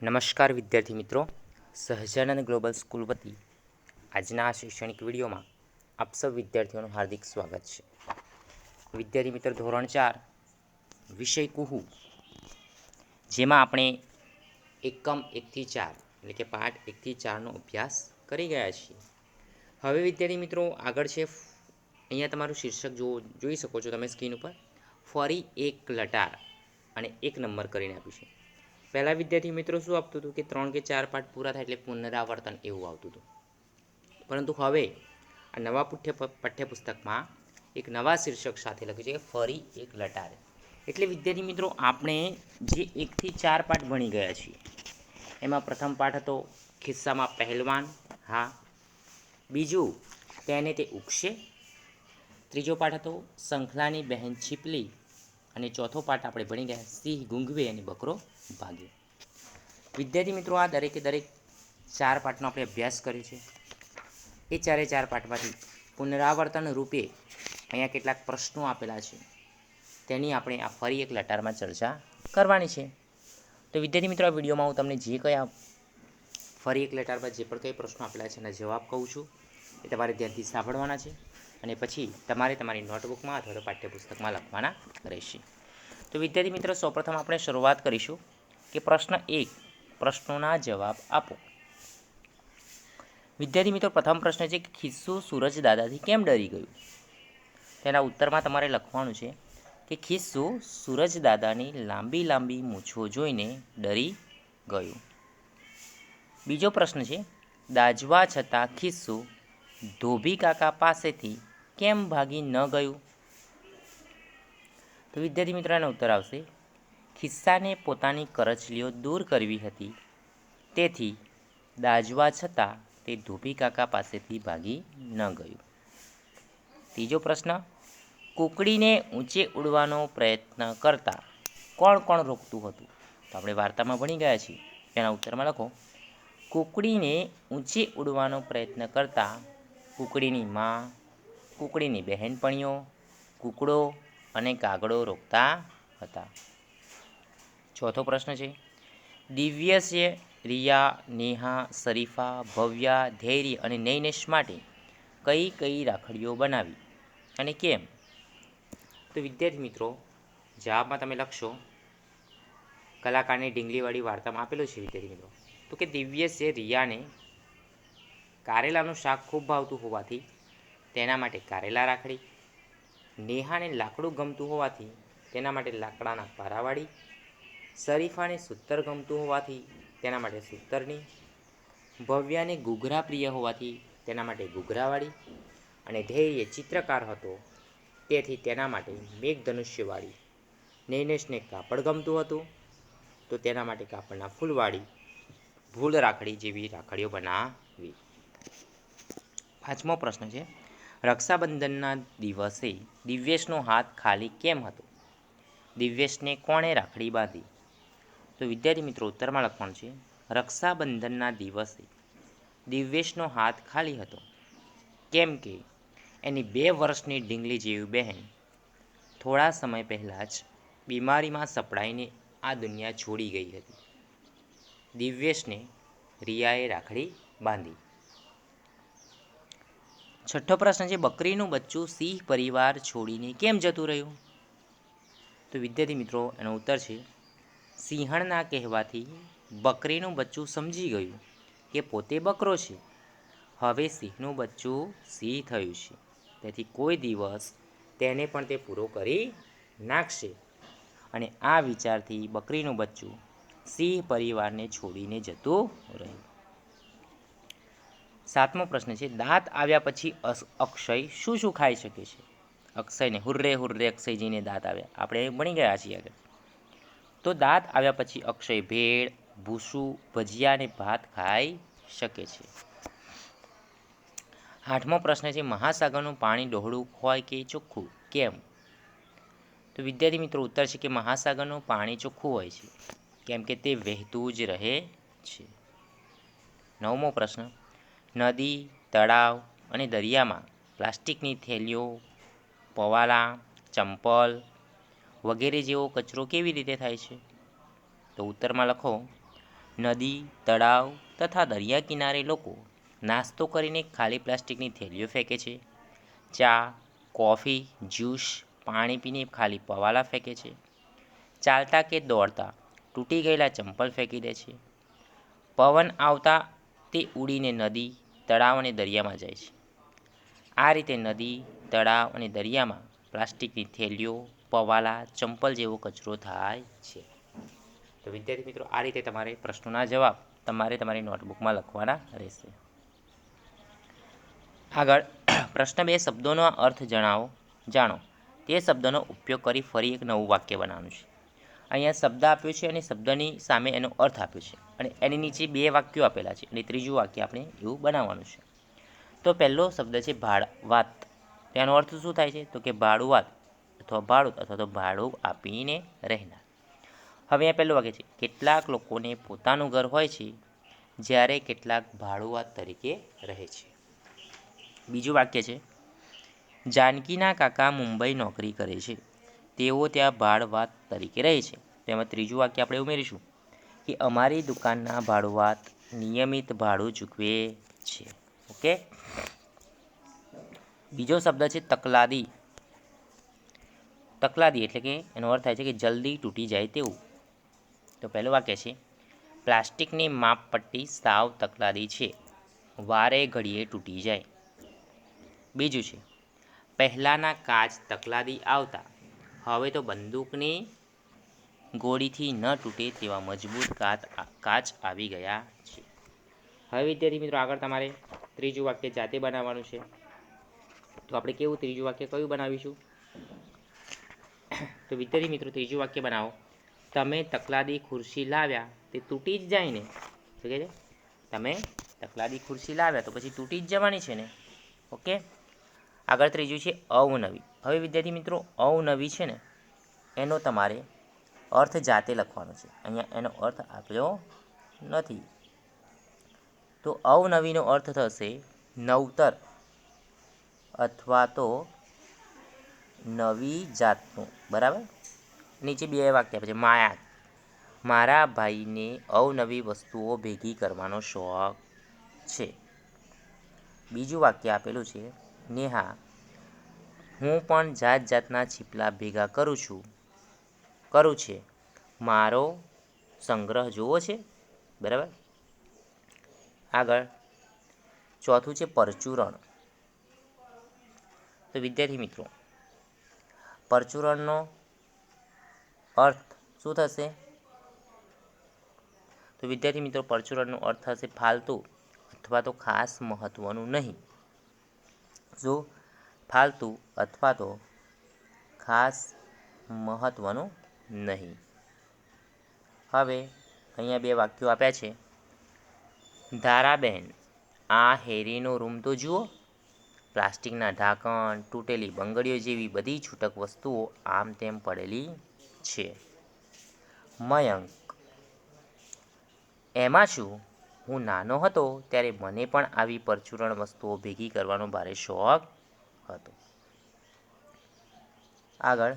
નમસ્કાર વિદ્યાર્થી મિત્રો, સહજાનંદ ગ્લોબલ સ્કૂલ વતી આજના આ શૈક્ષણિક વિડીયોમાં આપ સૌ વિદ્યાર્થીઓનું હાર્દિક સ્વાગત છે. વિદ્યાર્થી મિત્ર ધોરણ 4 વિષય કુહુ, જેમાં આપણે એકમ 1 થી 4 એટલે કે પાઠ 1 થી 4નો અભ્યાસ કરી ગયા છીએ. હવે વિદ્યાર્થી મિત્રો આગળ છે, અહીંયા તમારું શીર્ષક જોઈ શકો છો તમે સ્ક્રીન ઉપર, ફરી એક લટાર અને 1 નંબર કરીને આપ્યું છે. પહેલાં વિદ્યાર્થી મિત્રો શું આપતું હતું કે 3 કે 4 પાઠ પૂરા થાય એટલે પુનરાવર્તન એવું આવતું હતું, પરંતુ હવે આ નવા પાઠ્યપુસ્તકમાં એક નવા શીર્ષક સાથે લખ્યું છે કે ફરી એક લટાર. એટલે વિદ્યાર્થી મિત્રો આપણે જે 1 થી 4 પાઠ ભણી ગયા છીએ એમાં પ્રથમ પાઠ હતો ખિસ્સામાં પહેલવાન, હા. બીજું તેને તે ઉગશે. ત્રીજો પાઠ હતો શંખલાની બહેન છીપલી. અને ચોથો પાઠ આપણે ભણી ગયા સિંહ ગુંગવે અને બકરો ભાગ્યો. વિદ્યાર્થી મિત્રો આ દરેકે દરેક 4 પાઠનો આપણે અભ્યાસ કર્યો છે. એ 4 પાઠમાંથી પુનરાવર્તન રૂપે અહીંયા કેટલાક પ્રશ્નો આપેલા છે, તેની આપણે આ ફરી એક લટારમાં ચર્ચા કરવાની છે. તો વિદ્યાર્થી મિત્રો આ વિડીયોમાં હું તમને જે કયા ફરી એક લટારમાં જે પણ કંઈ પ્રશ્નો આપેલા છે એના જવાબ કહું છું, એ તમારે ધ્યાનથી સાંભળવાના છે અને પછી તમારે તમારી નોટબુકમાં અથવા તો પાઠ્યપુસ્તકમાં લખવાના રહેશે. તો વિદ્યાર્થી મિત્રો સૌપ્રથમ આપણે શરૂઆત કરીશું કે પ્રશ્ન 1, પ્રશ્નોના જવાબ આપો. વિદ્યાર્થી મિત્રો પ્રથમ પ્રશ્ન છે કે ખિસ્સુ સૂરજ દાદાથી કેમ ડરી ગયું? તેના ઉત્તરમાં તમારે લખવાનું છે કે ખિસ્સુ સૂરજ દાદાની લાંબી લાંબી મૂછો જોઈને ડરી ગયું. બીજો પ્રશ્ન છે દાજવા છતાં ખિસ્સુ ધોબી કાકા પાસેથી કેમ ભાગી ન ગયું? તો વિદ્યાર્થી મિત્રો એનો ઉત્તર આવશે ખિસ્સાને પોતાની કરચલીઓ દૂર કરવી હતી, તેથી દાજવા છતાં તે ધોબી કાકા પાસેથી ભાગી ન ગયું. ત્રીજો પ્રશ્ન કુકડીને ઊંચે ઉડવાનો પ્રયત્ન કરતા કોણ કોણ રોકતું હતું? તો આપણે વાર્તામાં ભણી ગયા છીએ, એના ઉત્તરમાં લખો કુકડીને ઊંચે ઉડવાનો પ્રયત્ન કરતા કુકડીની માં, કુકડીની બહેનપણીઓ, કુકડો અને કાગડો રોકતા હતા. ચોથો પ્રશ્ન છે દિવ્યસે રિયા, નેહા, શરીફા, ભવ્યા, ધૈર્ય અને નૈનેશ માટે કઈ કઈ રાખડીઓ બનાવી અને કેમ? તો વિદ્યાર્થી મિત્રો જવાબમાં તમે લખશો કલાકારની ઢીંગલીવાળી વાર્તામાં આપેલું છે વિદ્યાર્થી મિત્રો, તો કે દિવ્યસે રિયાને કારેલાનું શાક ખૂબ ભાવતું હોવાથી તેના માટે કારેલા રાખડી, નેહાને લાકડું ગમતું હોવાથી તેના માટે લાકડાના પારાવાળી, શરીફાને સૂતર ગમતું હોવાથી તેના માટે સૂતરની, ભવ્યાને ઘૂઘરા પ્રિય હોવાથી તેના માટે ઘૂઘરાવાળી અને ધૈર્ય ચિત્રકાર હતો તેથી તેના માટે મેઘધનુષ્યવાળી, નૈનેશને કાપડ ગમતું હતું તો તેના માટે કાપડના ફૂલવાળી ફૂલ રાખડી જેવી રાખડીઓ બનાવી. પાંચમો પ્રશ્ન છે રક્ષાબંધનના દિવસે દિવ્યેશનો હાથ ખાલી કેમ હતો? દિવ્યેશને કોણે રાખડી બાંધી? તો વિદ્યાર્થી મિત્રો ઉત્તરમાં લખવાનું છે રક્ષાબંધનના દિવસે દિવ્યેશનો હાથ ખાલી હતો કેમ કે એની 2 વર્ષની ઢીંગલી જેવી બહેન થોડા સમય પહેલાં જ બીમારીમાં સપડાઈને આ દુનિયા છોડી ગઈ હતી. દિવ્યેશને રિયાએ રાખડી બાંધી. છઠ્ઠો પ્રશ્ન છે બકરીનું બચ્ચું સિંહ પરિવાર છોડીને કેમ જતું રહ્યું? તો વિદ્યાર્થી મિત્રો એનો ઉત્તર છે સિંહણના કહેવાથી બકરીનું બચ્ચું સમજી ગયું કે પોતે બકરો છે, હવે સિંહનું બચ્ચું સિંહ થયું છે, તેથી કોઈ દિવસ તેને પણ તે પૂરો કરી નાખશે અને આ વિચારથી બકરીનું બચ્ચું સિંહ પરિવારને છોડીને જતું રહ્યું. સાતમો પ્રશ્ન છે દાંત આવ્યા પછી અક્ષય શું શું ખાઈ શકે છે? અક્ષયને હુર્રે હુર્રે અક્ષયજીને દાંત આવ્યા, આપણે ભણી ગયા છીએ આગળ. તો દાંત આવ્યા પછી અક્ષય ભેળ, ભૂસું, ભજીયા અને ભાત ખાઈ શકે છે. આઠમો પ્રશ્ન છે મહાસાગરનું પાણી ડહોળું હોય કે ચોખ્ખું, કેમ? તો વિદ્યાર્થી મિત્રો ઉત્તર છે કે મહાસાગરનું પાણી ચોખ્ખું હોય છે કેમ કે તે વહેતું જ રહે છે. નવમો પ્રશ્ન નદી, તળાવ અને દરિયામાં પ્લાસ્ટિકની થેલીઓ, પવાલા, ચંપલ વગેરે જેવો કચરો કેવી રીતે થાય છે? તો ઉત્તરમાં લખો નદી, તળાવ તથા દરિયા કિનારે લોકો નાસ્તો કરીને ખાલી પ્લાસ્ટિકની થેલીઓ ફેંકે છે. ચા, કોફી, જ્યુસ, પાણી પીને ખાલી પવાલા ફેંકે છે. ચાલતા કે દોડતા તૂટી ગયેલા ચંપલ ફેંકી દે છે. પવન આવતા તે ઉડીને નદી, તળાવ અને દરિયામાં જાય છે. આ રીતે નદી, તળાવ અને દરિયામાં પ્લાસ્ટિકની થેલીઓ, પવાલા, ચંપલ જેવો કચરો થાય છે. તો વિદ્યાર્થી મિત્રો, આ રીતે તમારે પ્રશ્નોના જવાબ તમારે તમારી નોટબુકમાં લખવાના રહેશે. આગળ પ્રશ્ન 2, શબ્દોનો અર્થ જાણો. તે શબ્દનો ઉપયોગ કરી ફરી એક નવું વાક્ય બનાવવાનું છે. અહીંયા શબ્દ આપ્યો છે અને શબ્દની સામે એનો અર્થ આપ્યો છે અને એની નીચે 2 વાક્યો આપેલા છે અને ત્રીજું વાક્ય આપણે એવું બનાવવાનું છે. તો પહેલો શબ્દ છે વાત. તેનો અર્થ શું થાય છે? તો કે ભાડુઆત અથવા ભાડુત અથવા તો ભાડું આપીને રહેનાર. હવે અહીંયા પહેલું વાક્ય છે, કેટલાક લોકોને પોતાનું ઘર હોય છે જ્યારે કેટલાક ભાડુઆત તરીકે રહે છે. બીજું વાક્ય છે, જાનકીના કાકા મુંબઈ નોકરી કરે છે, તેઓ ત્યાં ભાડુઆત તરીકે રહે છે. તેમાં ત્રીજું વાક્ય આપણે ઉમેરીશું કે અમારી દુકાનના ભાડુઆત નિયમિત ભાડું ચૂકવે છે. ઓકે. બીજો શબ્દ છે તકલાદી. તકલાદી એટલે કે એનો અર્થ થાય છે કે જલ્દી તૂટી જાય તેવું. તો પહેલું વાક્ય છે, પ્લાસ્ટિકની માપપટ્ટી સાવ તકલાદી છે, વારે ઘડીએ તૂટી જાય. બીજું છે, પહેલાંના કાચ તકલાદી આવતા, હવે તો બંદૂકની ગોળીથી ન તૂટે તેવા મજબૂત કાચ આવી ગયા છે. હવે વિદ્યાર્થી મિત્રો, આગળ તમારે ત્રીજું વાક્ય જાતે બનાવવાનું છે. તો આપણે કેવું ત્રીજું વાક્ય કયું બનાવીશું? તો વિદ્યાર્થી મિત્રો, ત્રીજું વાક્ય બનાવો, તમે તકલાદી ખુરશી લાવ્યા તે તૂટી જ જાય ને. તો કહે છે, તમે તકલાદી ખુરશી લાવ્યા તો પછી તૂટી જ જવાની છે ને. ઓકે. આગળ ત્રીજું છે અવનવી. હવે વિદ્યાર્થી મિત્રો, અવનવી છે ને એનો તમારે અર્થ જાતે લખવાનો છે. અહીંયા એનો અર્થ આપ્યો નથી. તો અવનવીનો અર્થ થશે નવતર અથવા તો નવી જાતનું. બરાબર. નીચે 2 વાક્ય આપે છે, માયા, મારા ભાઈને અવનવી વસ્તુઓ ભેગી કરવાનો શોખ છે. બીજું વાક્ય આપેલું છે, નેહા, હું પણ જાત જાતના છીપલા ભેગા કરું છે, મારો સંગ્રહ જોવો છે. બરાબર. આગળ ચોથું છે પરચુરણ. તો વિદ્યાર્થી મિત્રો, પરચુરણનો અર્થ શું થશે? તો વિદ્યાર્થી મિત્રો, પરચુરણનો અર્થ થશે ફાલતુ અથવા તો ખાસ મહત્ત્વનું નહીં. શું? ફાલતુ અથવા તો ખાસ મહત્ત્વનું નહીં. હવે અહીંયા 2 વાક્યો આપ્યા છે, ધારાબેન, આ હેરીનો રૂમ તો જુઓ, પ્લાસ્ટિકના ઢાંકણ, તૂટેલી બંગડીઓ જેવી બધી છૂટક વસ્તુઓ આમ તેમ પડેલી છે. મયંક, એમાં શું, હું નાનો હતો ત્યારે મને પણ આવી પરચુરણ વસ્તુઓ ભેગી કરવાનો ભારે શોખ હતો. આગળ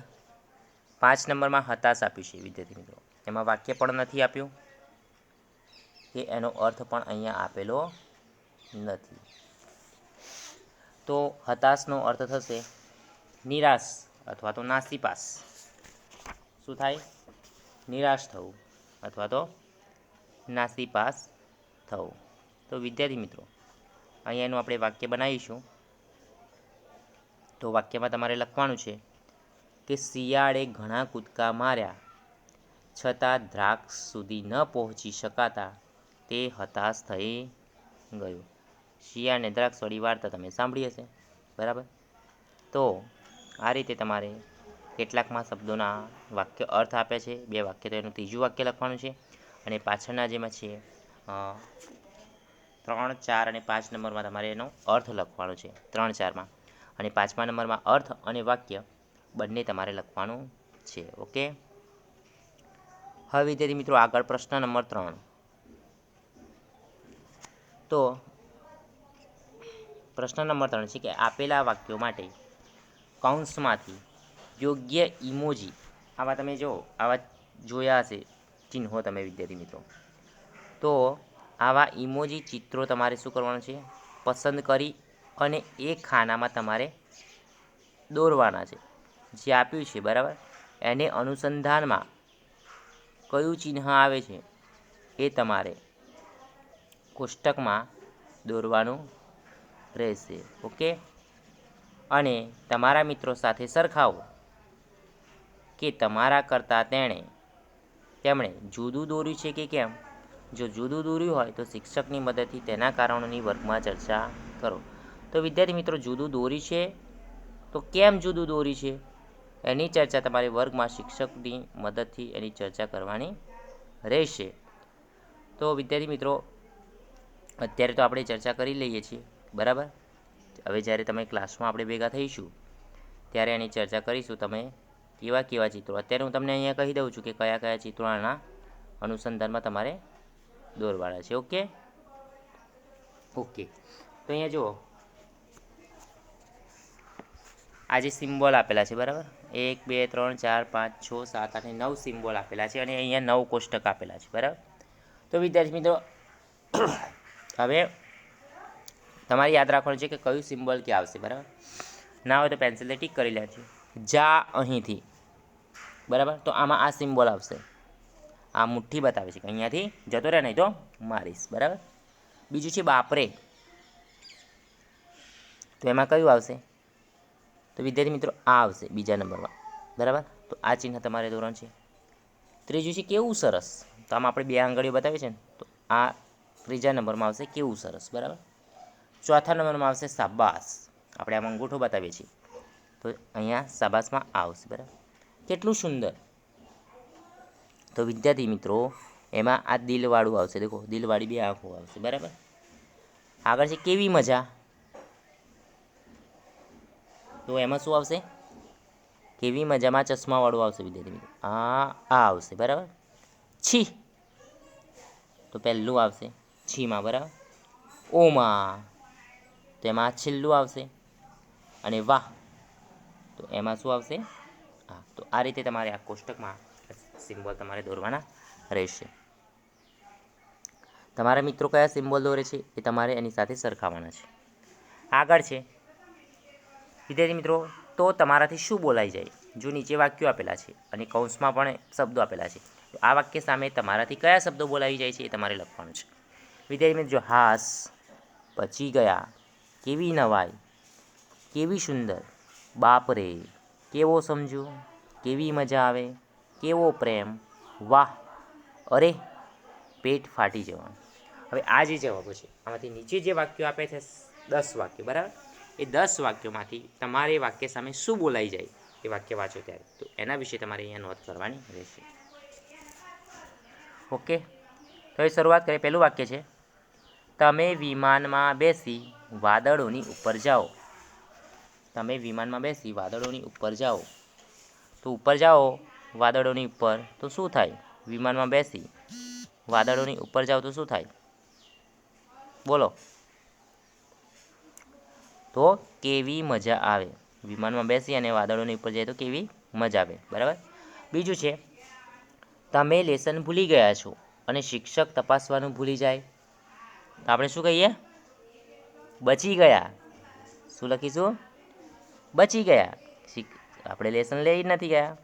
5 નંબરમાં હતાશ આપ્યું છે વિદ્યાર્થી મિત્રો. એમાં વાક્ય પણ નથી આપ્યું કે એનો અર્થ પણ અહીંયા આપેલો નથી. તો હતાશનો અર્થ થશે નિરાશ અથવા તો નાસીપાસ. શું થાય? નિરાશ થવું અથવા તો નાસીપાસ થવું. તો વિદ્યાર્થી મિત્રો, અહીંયાનું આપણે વાક્ય બનાવીશું. તો વાક્યમાં તમારે લખવાનું છે કે શિયાળે ઘણા કૂદકા માર્યા છતાં દ્રાક્ષ સુધી ન પહોંચી શકાતા તે હતાશ થઈ ગયો. શિયાળ અને દ્રાક્ષવાળી વાર્તા તમે સાંભળી હશે. બરાબર. તો આ રીતે તમારે કેટલાકમાં શબ્દોના વાક્ય અર્થ આપ્યા છે. 2 વાક્ય, તો એનું ત્રીજું વાક્ય લખવાનું છે અને પાછળના જેમાં છે 3, 4 અને 5 નંબરમાં તમારે એનો અર્થ લખવાનો છે. 3, 4માં અને 5મા નંબરમાં અર્થ અને વાક્ય બંને તમારે લખવાનું છે. ઓકે. હવે વિદ્યાર્થી મિત્રો, આગળ પ્રશ્ન નંબર 3. તો પ્રશ્ન નંબર 3 છે કે આપેલા વાક્યો માટે કૌંસમાંથી યોગ્ય ઇમોજી, આવા તમે જો આવા જોયા હશે ચિહ્નો તમે વિદ્યાર્થી મિત્રો, તો આવા ઇમોજી ચિત્રો તમારે શું કરવાનું છે, પસંદ કરી અને એ ખાનામાં તમારે દોરવાના છે. જે આપ્યું છે બરાબર, એને અનુસંધાનમાં કયું ચિહ્ન આવે છે એ તમારે કોષ્ટકમાં દોરવાનું રહેશે. ઓકે, અને તમારા મિત્રો સાથે સરખાવો કે તમારા કરતાં તેમણે જુદું દોર્યું છે કે કેમ. જો જુદું દોર્યું હોય તો શિક્ષકની મદદથી તેના કારણોની વર્ગમાં ચર્ચા કરો. તો વિદ્યાર્થી મિત્રો, જુદું દોર્યું છે તો કેમ જુદું દોર્યું છે એની ચર્ચા તમારે વર્ગમાં શિક્ષકની મદદથી એની ચર્ચા કરવાની રહેશે. તો વિદ્યાર્થી મિત્રો, અત્યારે તો આપણે ચર્ચા કરી લઈએ છીએ બરાબર. હવે જ્યારે તમે ક્લાસમાં આપણે ભેગા થઈશું ત્યારે એની ચર્ચા કરીશું. તમે કેવા કેવા ચિત્રો, અત્યારે હું તમને અહીંયા કહી દઉં છું કે કયા કયા ચિત્રો આના અનુસંધાનમાં તમારે દોરવાના છે. ઓકે ઓકે, તો અહીંયા જુઓ, આ જે સિમ્બોલ આપેલા છે બરાબર, 1 2 3 4 5 6 7 8 9 સિમ્બોલ આપેલા છે અને અહીંયા 9 કોષ્ટક આપેલા છે બરાબર. તો વિદ્યાર્થી મિત્રો, હવે તમારે યાદ રાખવાનું છે કે કયું સિમ્બોલ ક્યાં આવશે બરાબર. ના હોય તો પેન્સિલથી ટીક કરી લેજો. જા અહીંથી બરાબર, તો આમાં આ સિમ્બોલ આવશે. આ મુઠ્ઠી બતાવે છે કે અહીંયાથી જતો રહે, નહીં તો મારીશ બરાબર. બીજું છે બાપરે, તો એમાં કયું આવશે? તો વિદ્યાર્થી મિત્રો, આ આવશે બીજા નંબરમાં બરાબર. તો આ ચિહ્ન તમારે દોરવાનું છે. ત્રીજું છે કેવું સરસ, તો આમાં આપણે 2 આંગળીઓ બતાવી છે ને, તો આ ત્રીજા નંબરમાં આવશે કેવું સરસ બરાબર. ચોથા નંબરમાં આવશે શાબાશ, આપણે આમાં અંગૂઠો બતાવીએ છીએ તો અહીંયા શાબાશમાં આવશે બરાબર. કેટલું સુંદર. તો વિદ્યાર્થી મિત્રો, એમાં આ દિલવાળું આવશે. દેખો, દિલવાળી 2 આંખો આવશે બરાબર. આગળ છે કેવી મજા, તો એમાં શું આવશે? કેવી મજામાં ચશ્માવાળું આવશે વિદ્યાર્થી મિત્રો. આ આવશે બરાબર. છી, તો પહેલું આવશે છીમાં બરાબર. ઓમાં, તો એમાં છેલ્લું આવશે. અને વાહ, તો એમાં શું આવશે? હા. તો આ રીતે તમારે આ કોષ્ટકમાં સિમ્બોલ તમારે દોરવાના રહેશે. તમારા મિત્રો કયા સિમ્બોલ દોરે છે એ તમારે એની સાથે સરખાવવાના છે. આગળ છે વિદ્યાર્થી મિત્રો, તો તમારાથી શું બોલાઈ જાય. જો નીચે વાક્યો આપેલા છે અને કૌંસમાં પણ શબ્દો આપેલા છે, તો આ વાક્ય સામે તમારાથી કયા શબ્દો બોલાવી જાય છે એ તમારે લખવાનું છે. વિદ્યાર્થી મિત્રો, જો હાસ, બચી ગયા, કેવી નવાઈ, કેવી સુંદર, બાપરે, કેવો સમજુ, કેવી મજા આવે, કેવો પ્રેમ, વાહ, અરે, પેટ ફાટી જવાનું. હવે આ જે જવાબો છે આમાંથી નીચે જે વાક્યો આપે છે 10 વાક્યો બરાબર, એ 10 વાક્યોમાંથી તમારે વાક્ય સામે શું બોલાઈ જાય એ વાક્ય વાંચો ત્યારે, તો એના વિશે તમારે અહીંયા નોંધ કરવાની રહેશે. ઓકે, તો એ શરૂઆત કરીએ. પહેલું વાક્ય છે, તમે વિમાનમાં બેસી વાદળોની ઉપર જાઓ. તમે વિમાનમાં બેસી વાદળોની ઉપર જાઓ. તો ઉપર જાઓ વાદળોની ઉપર, તો શું થાય? વિમાનમાં બેસી વાદળોની ઉપર જાઓ તો શું થાય? બોલો. તો કેવી મજા આવે. વિમાનમાં બેસી અને વાદળોની ઉપર જાય તો કેવી મજા આવે બરાબર. બીજું છે, તમે લેસન ભૂલી ગયા છો અને શિક્ષક તપાસવાનું ભૂલી જાય, તો આપણે શું કહીએ? બચી ગયા. શું લખીશું? બચી ગયા. આપણે લેસન લઈ નથી ગયા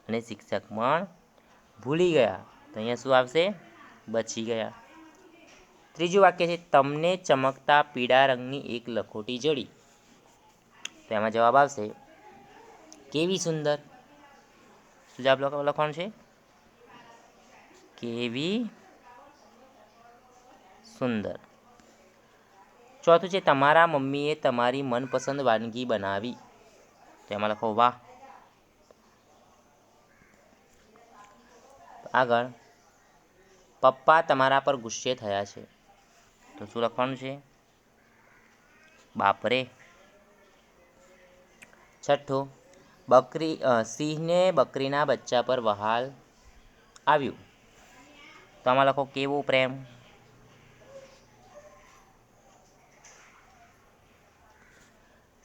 અને શિક્ષક પણ ભૂલી ગયા, તો અહીંયા શું આવશે? બચી ગયા. ત્રીજું વાક્ય છે, તમને ચમકતા પીળા રંગની એક લખોટી જડી. તો એમાં જવાબ આવશે કેવી સુંદર. શું જવાબ લખવાનું છે? કેવી સુંદર. ચોથું છે, તમારા મમ્મીએ તમારી મનપસંદ વાનગી બનાવી. તો એમાં લખો વાહ. આગળ, પપ્પા તમારા પર ગુસ્સે થયા છે. તો શું લખવાનું છે? બાપરે. છઠ્ઠું, સિંહને બકરીના બચ્ચા પર વહાલ આવ્યું. તો આમાં લખો કેવો પ્રેમ.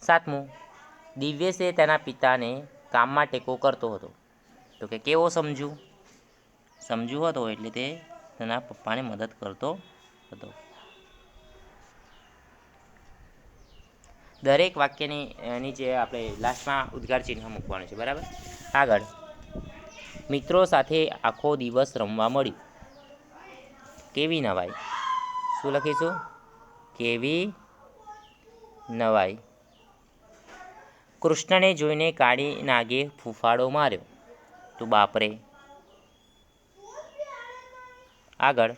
સાતમું, દિવ્યેશે તેના પિતાને કામમાં ટેકો કરતો હતો. તો કે કેવો સમજુ. સમજુ હતો એટલે તે તેના પપ્પાને મદદ કરતો હતો. દરેક વાક્યની નીચે આપણે લાસ્ટમાં ઉદ્ગાર ચિહ્ન મૂકવાનું છે. બરાબર. આગળ, મિત્રો સાથે આખો દિવસ રમવા મળ્યું. કેવી નવાઈ. શું લખીશું? કેવી નવાઈ. કૃષ્ણને જોઈને કાળી નાગે ફૂફાડો માર્યો. તો બાપરે. આગળ,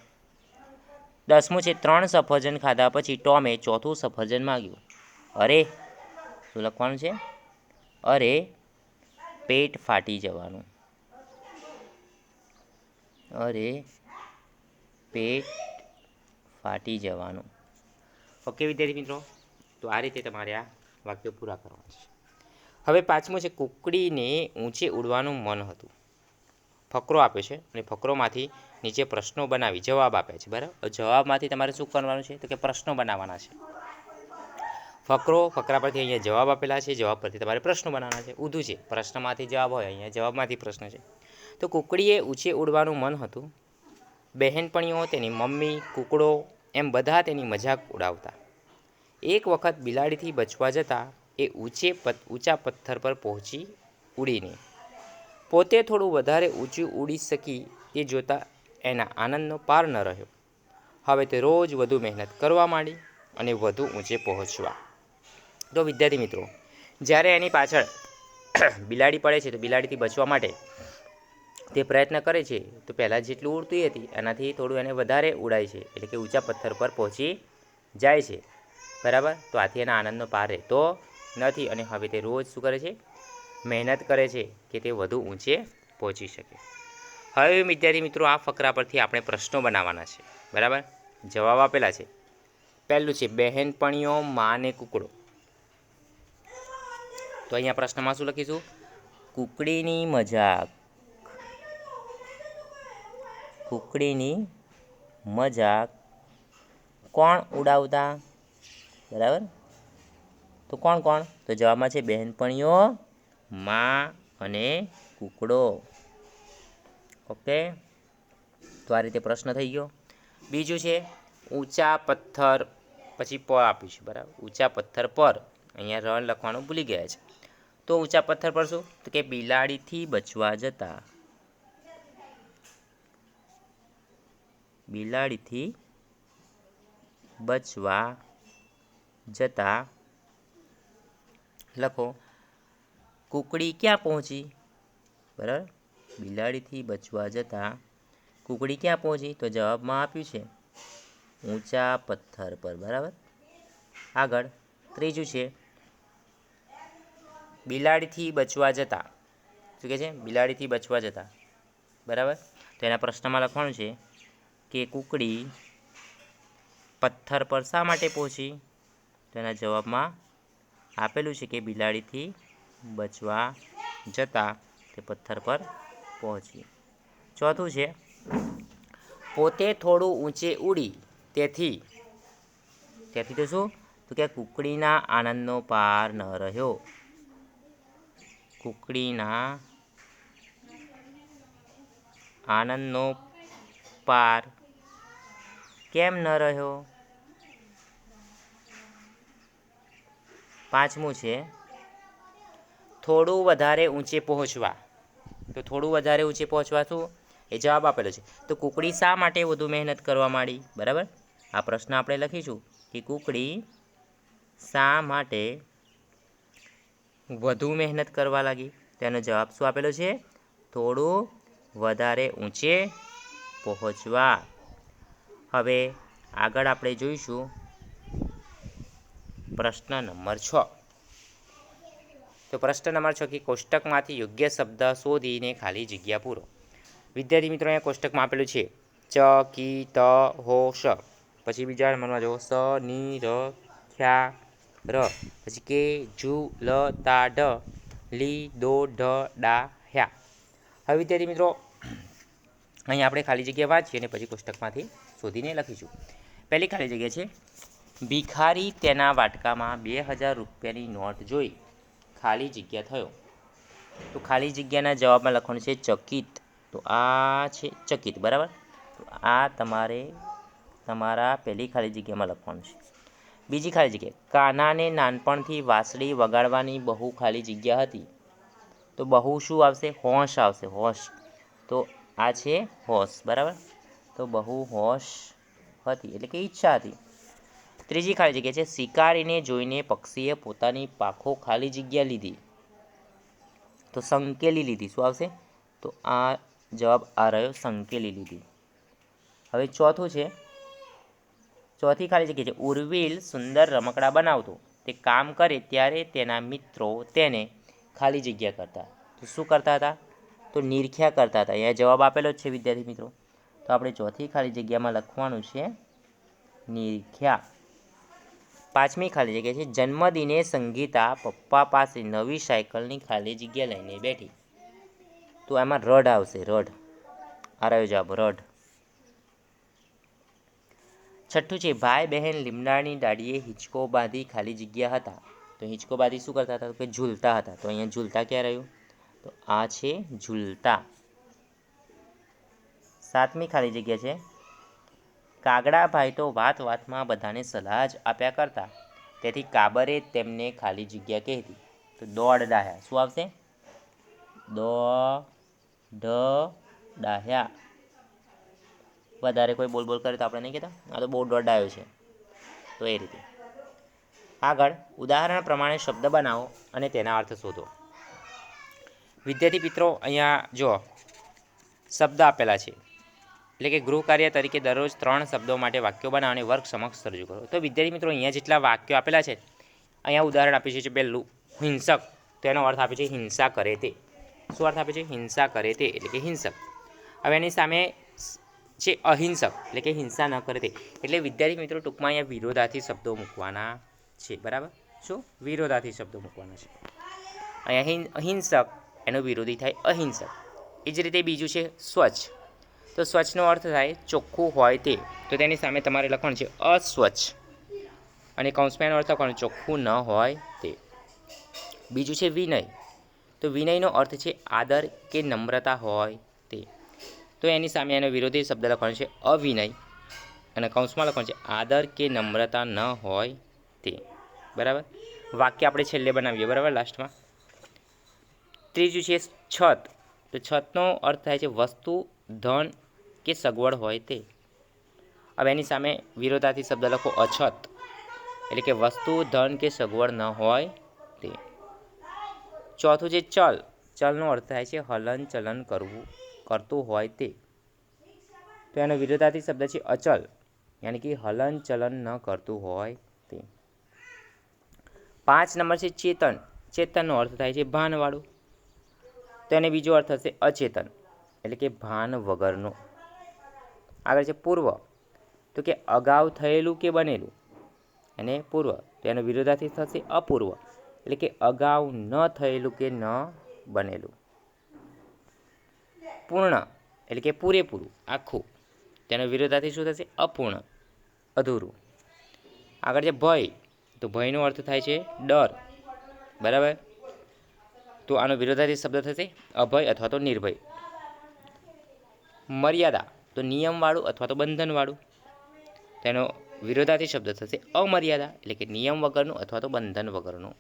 10મું છે, 3 સફરજન ખાધા પછી ટોમે 4થું સફરજન માંગ્યું. અરે, શું લખવાનું છે? અરે, પેટ ફાટી જવાનું. અરે, પેટ ફાટી જવાનું. ઓકે વિદ્યાર્થી મિત્રો, તો આ રીતે તમારે આ વાક્યો પૂરા કરવાના છે. હવે 5મું છે, કુકડીને ઊંચે ઉડવાનું મન હતું. ફકરો આપ્યો છે અને ફકરોમાંથી નીચે પ્રશ્નો બનાવી જવાબ આપ્યા છે. બરાબર. જવાબમાંથી તમારે શું કરવાનું છે? તો કે પ્રશ્નો બનાવવાના છે. ફકરા પરથી અહીંયા જવાબ આપેલા છે, જવાબ પરથી તમારે પ્રશ્નો બનાવવાના છે. ઊંધું છે, પ્રશ્નમાંથી જવાબ હોય, અહીંયા જવાબમાંથી પ્રશ્ન છે. તો કુકડીએ ઊંચે ઉડવાનું મન હતું. બહેનપણીઓ, તેની મમ્મી, કૂકડો એમ બધા તેની મજાક ઉડાવતા. એક વખત બિલાડીથી બચવા જતાં એ ઊંચા પથ્થર પર પહોંચી ઉડીને પોતે થોડું વધારે ઊંચું ઉડી શકી તે જોતાં એના આનંદનો પાર ન રહ્યો. હવે તે રોજ વધુ મહેનત કરવા માંડી અને વધુ ઊંચે પહોંચવા. તો વિદ્યાર્થી મિત્રો, જ્યારે એની પાછળ બિલાડી પડે છે તો બિલાડીથી બચવા માટે તે પ્રયત્ન કરે છે, તો પહેલાં જેટલું ઉડતી હતી એનાથી થોડું એને વધારે ઉડાય છે, એટલે કે ઊંચા પથ્થર પર પહોંચી જાય છે. બરાબર. તો આથી એના આનંદનો પાર રહેતો નથી અને હવે તે રોજ શું કરે છે? મહેનત કરે છે કે તે વધુ ઊંચે પહોંચી શકે. હવે વિદ્યાર્થી મિત્રો, આ ફકરા પરથી આપણે પ્રશ્નો બનાવવાના છે. બરાબર. જવાબ આપેલા છે. પહેલું છે, બહેનપણીઓ, મા ને કૂકડો. તો અહીંયા પ્રશ્નમાં શું લખીશું? કુકડીની મજાક. કુકડીની મજાક કોણ ઉડાવતા? બરાબર. તો કોણ કોણ? તો જવાબમાં છે બહેનપણીઓ, મા અને કૂકડો. ઓકે. તો આ રીતે પ્રશ્ન થઈ ગયો. બીજું છે, ઊંચા પથ્થર, પછી પ આપ્યું છે. બરાબર. ઊંચા પથ્થર પર, અહીંયા રણ લખવાનું ભૂલી ગયા છે. તો ઊંચા પથ્થર પર શું? તો કે બિલાડીથી બચવા જતા. બિલાડીથી બચવા જતા લખો, કુકડી ક્યાં પહોંચી? બરાબર. બિલાડીથી બચવા જતા કુકડી ક્યાં પહોંચી? તો જવાબમાં આપ્યું છે ઊંચા પથ્થર પર. બરાબર. આગળ, ત્રીજું છે, બિલાડીથી બચવા જતા. શું કહે છે? બિલાડીથી બચવા જતા. બરાબર. તો એના પ્રશ્નમાં લખવાનું છે કે કુકડી પથ્થર પર શા માટે પહોંચી? તો એના જવાબમાં આપેલું છે કે બિલાડીથી બચવા જતાં તે પથ્થર પર પહોંચી. ચોથું છે, પોતે થોડું ઊંચે ઉડી તેથી તો શું? તો કે કુકડીના આનંદનો પાર ન રહ્યો. કુકડીના આનંદનો પાર કેમ ન રહ્યો? પાંચમું છે, થોડું વધારે ઊંચે પહોંચવા. તો થોડું વધારે ઊંચે પહોંચવા શું? એ જવાબ આપેલો છે. તો કુકડી શા માટે વધુ મહેનત કરવા માંડી? બરાબર. આ પ્રશ્ન આપણે લખીશું કે કુકડી શા માટે વધુ મહેનત કરવા લાગી? તેનો જવાબ શું આપેલો છે? થોડું વધારે ઊંચે પહોંચવા. હવે આગળ આપણે જોઈશું પ્રશ્ન નંબર 6. તો પ્રશ્ન નંબર 6 કે કોષ્ટકમાંથી યોગ્ય શબ્દ શોધીને ખાલી જગ્યા પૂરો. વિદ્યાર્થી મિત્રો, અહીંયા કોષ્ટકમાં આપેલું છે ચ, કી, ત, હો, શ. પછી બીજા નંબરમાં જો સ, ની, ર, ખ્યા, ર. પછી કે, જુ, લ, તા, ઢ, લી, દો, ઢ, ડા, હ્યા. હવે વિદ્યાર્થી મિત્રો, અહીં આપણે ખાલી જગ્યા વાંચીએ અને પછી કોષ્ટકમાંથી શોધીને લખીશું. પહેલી ખાલી જગ્યા છે, ભિખારી તેના વાટકામાં 2000 રૂપિયાની નોટ જોઈ ખાલી જગ્યા થયો. તો ખાલી જગ્યાના જવાબમાં લખવાનું છે ચકિત. તો આ છે ચકિત. બરાબર. તો આ તમારે તમારા પહેલી ખાલી જગ્યામાં લખવાનું છે. બીજી ખાલી જગ્યા, કાનાને નાનપણથી વાંસળી વગાડવાની બહુ ખાલી જગ્યા હતી. તો બહુ શું આવશે? હોશ આવશે, હોશ. તો આ છે હોશ, બરાબર. તો બહુ હોશ હતી એટલે કે ઈચ્છા હતી. ત્રીજી ખાલી જગ્યા છે, શિકારીને જોઈને પક્ષીએ પોતાની પાંખો ખાલી જગ્યા લીધી. તો સંકેલી લીધી શું આવશે? તો આ જવાબ આ રહ્યો, સંકેલી લીધી. હવે ચોથું છે, ચોથી ખાલી જગ્યા છે, ઉર્વિલ સુંદર રમકડા બનાવતો. તે કામ કરે ત્યારે તેના મિત્રો તેને ખાલી જગ્યા કરતા. તો શું કરતા હતા? તો નિરખ્યા કરતા હતા. અહીંયા જવાબ આપેલો જ છે વિદ્યાર્થી મિત્રો. તો આપણે ચોથી ખાલી જગ્યામાં લખવાનું છે નિરખ્યા. પાંચમી ખાલી જગ્યા છે, જન્મદિને સંગીતા પપ્પા પાસે નવી સાયકલની ખાલી જગ્યા લઈને બેઠી. તો એમાં રઢ આવશે, રઢ. આ રહ્યો જવાબ, રઢ. છઠ્ઠું છે, ભાઈ બહેન લીમડાની ડાળીએ હિંચકો બાંધી ખાલી જગ્યા હતા. તો હિંચકો બાંધી શું કરતા હતા? તો કે ઝૂલતા હતા. તો અહીંયા ઝૂલતા ક્યાં રહ્યું? તો આ છે ઝૂલતા. સાતમી ખાલી જગ્યા છે, કાગડાભાઈ તો વાત વાતમાં બધાને સલાહ જ આપ્યા કરતા. તેથી કાબરે તેમને ખાલી જગ્યા કહેતી. તો દોડ ડાહ્યા શું આવશે? ડાહ્યા. વધારે કોઈ બોલ બોલ કરે તો આપણે નહીં કહેતા, આ તો બહુ દોડાયો છે. તો એ રીતે આગળ ઉદાહરણ પ્રમાણે શબ્દ બનાવો અને તેના અર્થ શોધો. વિદ્યાર્થી મિત્રો, અહીંયા જો શબ્દ આપેલા છે, એટલે કે ગૃહ કાર્ય તરીકે દરરોજ 3 શબ્દો માટે વાક્યો બનાવો અને વર્ગ સમક્ષ રજૂ કરો. તો વિદ્યાર્થી મિત્રો, અહીંયા જેટલા વાક્યો આપેલા છે, અહીંયા ઉદાહરણ આપ્યું છે. પહેલું હિંસક, તેનો અર્થ આપે છે હિંસા કરે તે. શું અર્થ આપે છે? હિંસા કરે તે એટલે કે હિંસક. હવે એની સામે છે અહિંસક, એટલે કે હિંસા ન કરે તે. એટલે વિદ્યાર્થી મિત્રો, ટૂંકમાં અહીંયા વિરોધાર્થી શબ્દો મૂકવાના છે, બરાબર. શું? વિરોધાર્થી શબ્દો મૂકવાના છે. અહીંયા અહિંસક એનો વિરોધી થાય અહિંસક. એ જ રીતે બીજું છે સ્વચ્છ. તો સ્વચ્છનો અર્થ થાય ચોખ્ખું હોય તે. તો તેની સામે તમારે લખવાનું છે અસ્વચ્છ, અને કૌંસમાં એનો અર્થ લખવાનો ચોખ્ખું ન હોય તે. બીજું છે વિનય. તો વિનયનો અર્થ છે આદર કે નમ્રતા હોય તે. તો એની સામે એનો વિરોધી શબ્દ લખવાનો છે અવિનય, અને કૌંસમાં લખવાનું છે આદર કે નમ્રતા ન હોય તે, બરાબર. વાક્ય આપણે છેલ્લે બનાવીએ, બરાબર, લાસ્ટમાં. ત્રીજું છે છત. તો છતનો અર્થ થાય છે વસ્તુ, ધન કે સગવડ હોય તે. હવે એની સામે વિરોધાર્થી શબ્દ લખો અછત, એટલે કે વસ્તુ, ધન કે સગવડ ન હોય તે. ચોથું છે ચલ. ચલનો અર્થ થાય છે હલન ચલન કરતું હોય તે. તો એનો વિરોધાર્થી શબ્દ છે અચલ, યાની કે હલન ચલન ન કરતું હોય તે. 5 નંબર છે ચેતન. ચેતનનો અર્થ થાય છે ભાનવાળું. તો એને બીજો અર્થ થશે અચેતન, એટલે કે ભાન વગરનું. આગળ છે પૂર્વ. તો કે અગાઉ થયેલું કે બનેલું, અને પૂર્વ. તો એનો વિરોધાર્થી થશે અપૂર્વ, એટલે કે અગાઉ ન થયેલું કે ન બનેલું. પૂર્ણ એટલે કે પૂરેપૂરું, આખું. તેનો વિરોધાર્થી શું થશે? અપૂર્ણ, અધૂરું. આગળ છે ભય. તો ભયનો અર્થ થાય છે ડર, બરાબર. તો આનો વિરોધાર્થી શબ્દ થશે અભય અથવા તો નિર્ભય. મર્યાદા. તો નિયમવાળું અથવા તો બંધનવાળું. તેનો વિરોધાર્થી શબ્દ થશે અમર્યાદા, એટલે કે નિયમ વગરનું અથવા તો બંધન વગરનું.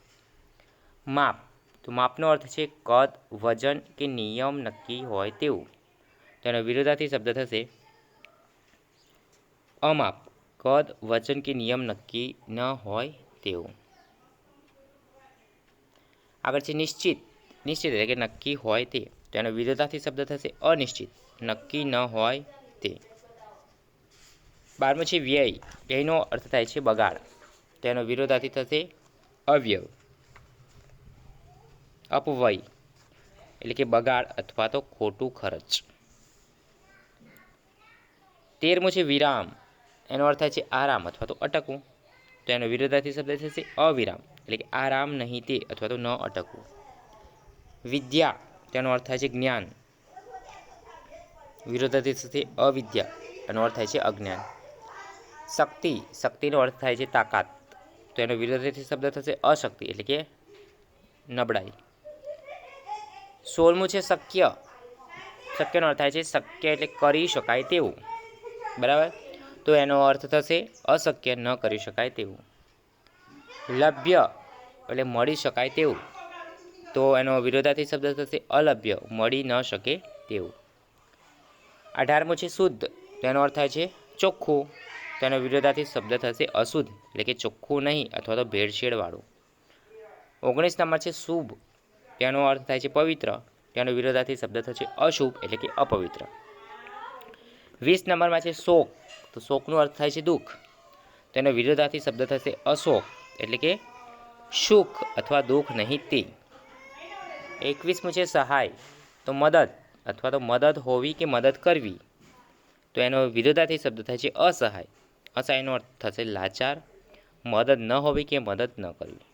માપ. તો માપનો અર્થ છે કદ, વજન કે નિયમ નક્કી હોય તેવું. તેનો વિરોધાર્થી શબ્દ થશે અમાપ, કદ, વજન કે નિયમ નક્કી ન હોય તેવું. આગળ છે નિશ્ચિત. નિશ્ચિત એટલે કે નક્કી હોય તે. તો એનો વિરોધાર્થી શબ્દ થશે અનિશ્ચિત, નક્કી ન હોય તે. 12મું છે વ્યય. વ્યયનો અર્થ થાય છે બગાડ. તેનો વિરોધાર્થી થશે અવ્યય, અપવ્યય, એટલે કે બગાડ અથવા તો ખોટું ખર્ચ. 13મું છે વિરામ. એનો અર્થ થાય છે આરામ અથવા તો અટકવું. તો એનો વિરોધાર્થી શબ્દ થશે અવિરામ, એટલે કે આરામ નહીં તે અથવા તો ન અટકવું. વિદ્યા. તેનો અર્થ થાય છે જ્ઞાન. વિરોધાર્થી થશે અવિદ્યા, એનો અર્થ થાય છે અજ્ઞાન. શક્તિ. શક્તિનો અર્થ થાય છે તાકાત. તો એનો વિરોધાર્થી શબ્દ થશે અશક્તિ, એટલે કે નબળાઈ. 16મું છે શક્ય. શક્યનો અર્થ થાય છે શક્ય એટલે કરી શકાય તેવું. બરાબર. તો એનો અર્થ થશે અશક્ય, ન કરી શકાય તેવું. લભ્ય એટલે મળી શકાય તેવું, તો એનો વિરોધાર્થી શબ્દ થશે અલભ્ય, મળી ન શકે તેવું. 18મો છે શુદ્ધ, તેનો અર્થ થાય છે ચોખ્ખું, તેનો વિરોધાર્થી શબ્દ થશે અશુદ્ધ, એટલે કે ચોખ્ખું નહીં અથવા તો ભેળસેળવાળું. 19 નંબર છે શુભ, તેનો અર્થ થાય છે પવિત્ર, તેનો વિરોધાર્થી શબ્દ થશે અશુભ, એટલે કે અપવિત્ર. 20 નંબરમાં છે શોક, તો શોકનો અર્થ થાય છે દુઃખ, તેનો વિરોધાર્થી શબ્દ થશે અશોક, એટલે કે સુખ અથવા દુઃખ નહીં તે. 21મું છે સહાય, તો મદદ અથવા તો મદદ હોવી કે મદદ કરવી, તો એનો વિરોધાર્થી શબ્દ થાય છે અસહાય. અસહાયનો અર્થ થશે લાચાર, મદદ ન હોવી કે મદદ ન કરવી.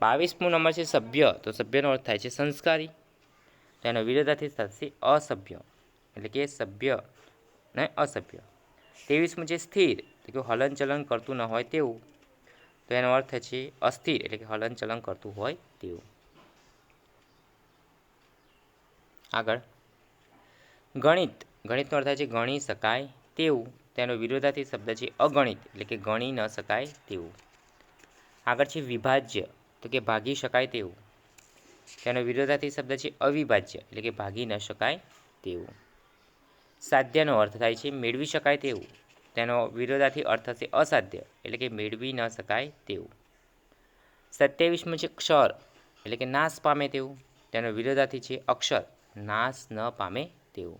22મો નંબર છે સભ્ય, તો સભ્યનો અર્થ થાય છે સંસ્કારી, તો એનો વિરોધાર્થી થશે અસભ્ય, એટલે કે સભ્ય ને અસભ્ય. 23મું છે સ્થિર, તો કે હલનચલન કરતું ન હોય તેવું, તો એનો અર્થ છે અસ્થિર, એટલે કે હલનચલન કરતું હોય તેવું. આગળ ગણિત, ગણિતનો અર્થ થાય છે ગણી શકાય તેવું, તેનો વિરોધાર્થી શબ્દ છે અગણિત, એટલે કે ગણી ન શકાય તેવું. આગળ છે વિભાજ્ય, તો કે ભાગી શકાય તેવું, તેનો વિરોધાર્થી શબ્દ છે અવિભાજ્ય, એટલે કે ભાગી ન શકાય તેવું. સાધ્યનો અર્થ થાય છે મેળવી શકાય તેવું, તેનો વિરોધાર્થી અર્થ થશે અસાધ્ય, એટલે કે મેળવી ન શકાય તેવું. 27મું છે ક્ષર, એટલે કે નાશ પામે તેવું, તેનો વિરોધાર્થી છે અક્ષર, નાશ ન પામે તેવું.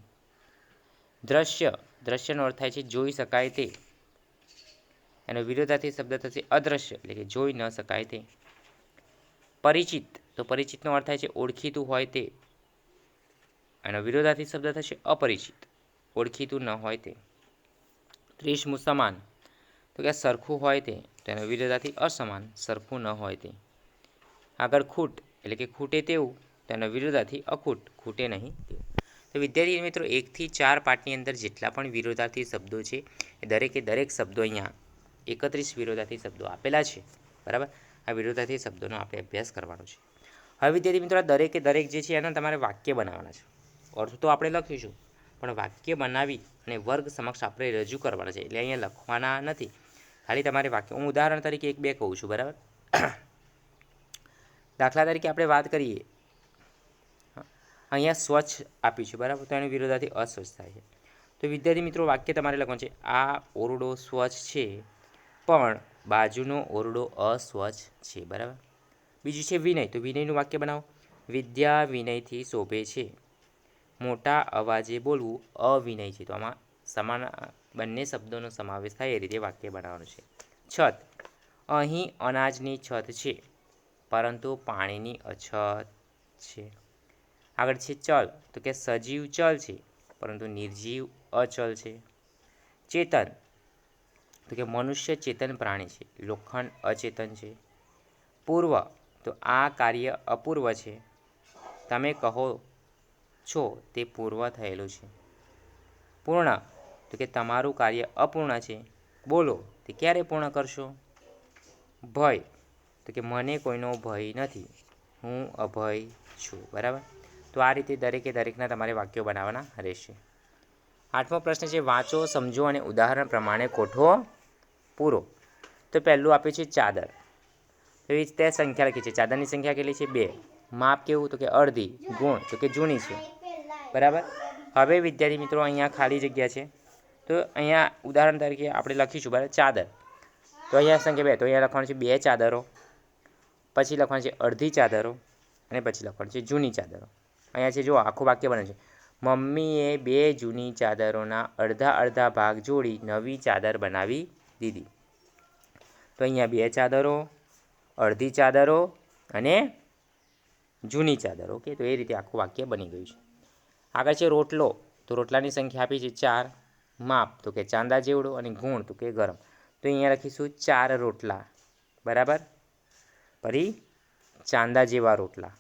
દ્રશ્ય, દ્રશ્યનો અર્થ થાય છે જોઈ શકાય તે, એનો વિરોધાર્થી શબ્દ થશે અદ્રશ્ય, એટલે કે જોઈ ન શકાય તે. પરિચિત, તો પરિચિતનો અર્થ થાય છે ઓળખીતું હોય તે, એનો વિરોધાર્થી શબ્દ થશે અપરિચિત, ઓળખીતું ન હોય તે. 30મું સમાન, તો કે સરખું હોય તે, તેનો વિરોધાર્થી અસમાન, સરખું ન હોય તે. આગળ ખૂટ, એટલે કે ખૂટે તેવું, તેનો વિરોધાર્થી અખૂટ, ખૂટે નહીં તેવું. તો વિદ્યાર્થી મિત્રો 1 થી 4 પાઠની અંદર જેટલા પણ વિરોધાર્થી શબ્દો છે એ દરેકે દરેક શબ્દો અહીંયા 31 વિરોધાર્થી શબ્દો આપેલા છે. બરાબર, આ વિરોધાર્થી શબ્દોનો આપણે અભ્યાસ કરવાનો છે. હવે વિદ્યાર્થી મિત્રો દરેકે દરેક જે છે એના તમારે વાક્ય બનાવવાના છે. અર્થ તો આપણે લખીશું, પણ વાક્ય બનાવી અને વર્ગ સમક્ષ આપણે રજૂ કરવાના છે, એટલે અહીંયા લખવાના નથી, ખાલી તમારે વાક્ય. હું ઉદાહરણ તરીકે 1-2 કહું છું. બરાબર, દાખલા તરીકે આપણે વાત કરીએ, અહીંયા સ્વચ્છ આપી છે. બરાબર, તો એનો વિરોધાર્થી અસ્વચ્છ થાય છે. તો વિદ્યાર્થી મિત્રો વાક્ય તમારે લખવાનું છે, આ ઓરડો સ્વચ્છ છે પણ બાજુનો ઓરડો અસ્વચ્છ છે. બરાબર. બીજું છે વિનય, તો વિનયનું વાક્ય બનાવો. વિદ્યા વિનયથી શોભે છે, મોટા અવાજે બોલવું અવિનય છે. તો આમાં સમાન બંને શબ્દોનો સમાવેશ થાય એ રીતે વાક્ય બનાવવાનું છે. છત, અહીં અનાજની છત છે પરંતુ પાણીની અછત છે. આગળ છે ચલ, તો કે સજીવ ચલ છે પરંતુ નિર્જીવ અચલ છે. ચેતન, તો કે મનુષ્ય ચેતન પ્રાણી છે, લોખંડ અચેતન છે. પૂર્વ, તો આ કાર્ય અપૂર્વ છે, તમે કહો છો તે પૂર્વ થયેલું છે. પૂર્ણ, તો કે તમારું કાર્ય અપૂર્ણ છે, બોલો તે ક્યારે પૂર્ણ કરશો. ભય, તો કે મને કોઈનો ભય નથી, હું અભય છું. બરાબર, તો આ રીતે દરેકે દરેકના તમારે વાક્યો બનાવવાના રહેશે. 8મો પ્રશ્ન છે વાંચો, સમજો અને ઉદાહરણ પ્રમાણે કોઠો પૂરો. તો પહેલું આપ્યું છે ચાદર, તો એ તે સંખ્યા લખી છે. ચાદરની સંખ્યા કેટલી છે? 2. માપ કેવું? તો કે અડધી. ગુણ, તો કે જૂની છે. બરાબર. હવે વિદ્યાર્થી મિત્રો અહીંયા ખાલી જગ્યા છે, તો અહીંયા ઉદાહરણ તરીકે આપણે લખીશું. બરાબર, ચાદર, તો અહીંયા સંખ્યા 2, તો અહીંયા લખવાનું છે 2 ચાદરો, પછી લખવાનું છે અડધી ચાદરો, અને પછી લખવાનું છે જૂની ચાદરો. અહીંયા છે જો આખું વાક્ય બને છે, મમ્મીએ 2 જૂની ચાદરોના અડધા અડધા ભાગ જોડી નવી ચાદર બનાવી દીધી. તો અહીંયા 2 ચાદરો, અડધી ચાદરો અને જૂની ચાદર. ઓકે, તો એ રીતે આખું વાક્ય બની ગયું છે. આગળ છે રોટલો, તો રોટલાની સંખ્યા આપી છે 4. માપ, તો કે ચાંદા જેવડો, અને ગુણ, તો કે ગરમ. તો અહીંયા લખીશું 4 રોટલા. બરાબર, ફરી ચાંદા જેવા રોટલા,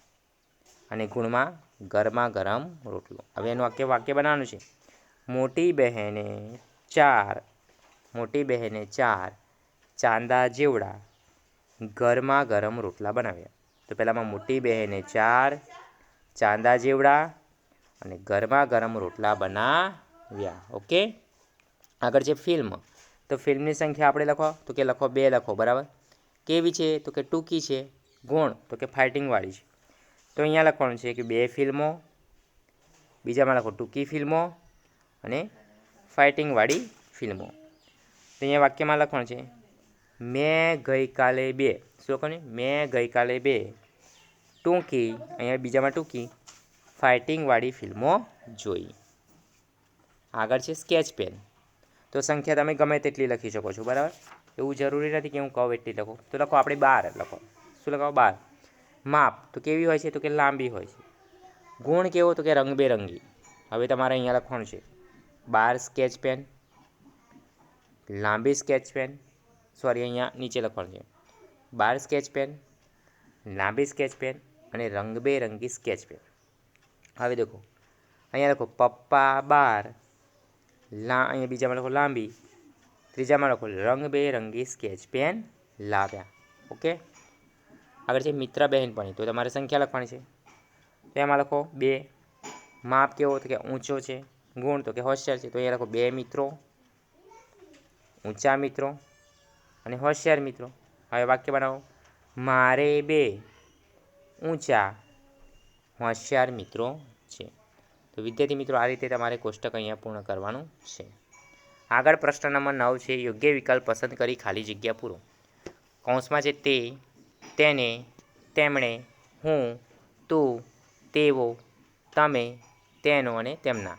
અને ગુણમાં ગરમા ગરમ રોટલો. હવે એનું વાક્ય બનાવવાનું છે. મોટી બહેને 4 ચાંદા જેવડા ગરમા ગરમ રોટલા બનાવ્યા. તો પહેલાંમાં મોટી બહેને 4 ચાંદા જેવડા અને ગરમા ગરમ રોટલા બનાવ્યા. ઓકે, આગળ છે ફિલ્મ, તો ફિલ્મની સંખ્યા આપણે લખો તો કે લખો 2 લખો, બરાબર. કેવી છે તો કે ટૂંકી છે. ગુણ તો કે ફાઇટિંગવાળી છે. તો અહીંયા લખવાનું છે કે 2 ફિલ્મો, બીજામાં લખો ટૂંકી ફિલ્મો અને ફાઇટિંગવાળી ફિલ્મો. તો અહીંયા વાક્યમાં લખવાનું છે મેં ગઈકાલે 2, શું લખવાનું? મેં ગઈકાલે 2 ટૂંકી, અહીંયા બીજામાં ટૂંકી ફાઇટિંગવાળી ફિલ્મો જોઈ. આગળ છે સ્કેચ પેન, તો સંખ્યા તમે ગમે તેટલી લખી શકો છો, બરાબર. એવું જરૂરી નથી કે હું કહું એટલી લખો. તો લખો આપણે 12 લખો. શું લખાવો? 12. માપ તો કેવી હોય છે તો કે લાંબી હોય છે. ગુણ કેવો તો કે રંગબેરંગી. હવે તમારે અહીંયા લખવાનું છે 12 સ્કેચ પેન, લાંબી સ્કેચ પેન, સોરી અહીંયા નીચે લખવાનું છે 12 સ્કેચ પેન, લાંબી સ્કેચ પેન અને રંગબેરંગી સ્કેચ પેન. હવે દેખો અહીંયા લખો પપ્પા 12, અહીંયા બીજામાં લખો લાંબી, ત્રીજામાં લખો રંગબેરંગી સ્કેચ પેન લાવ્યા. ઓકે. આગળ છે મિત્ર બહેનપણી, તો તમારે સંખ્યા લખવાની છે. તો એમાં લખો 2. માપ કેવો તો કે ઊંચો છે. ગુણ તો કે હોશિયાર છે. તો અહીંયા લખો 2 મિત્રો, ઊંચા મિત્રો અને હોશિયાર મિત્રો. હવે વાક્ય બનાવો મારે 2 ઊંચા હોશિયાર મિત્રો છે. તો વિદ્યાર્થી મિત્રો આ રીતે તમારે કોષ્ટક અહીંયા પૂર્ણ કરવાનું છે. આગળ પ્રશ્ન નંબર 9 છે યોગ્ય વિકલ્પ પસંદ કરી ખાલી જગ્યા પૂરો. કૌંસમાં છે તે, તેને, તેમણે, હું, તું, તેઓ, તમે, તેનો અને તેમના.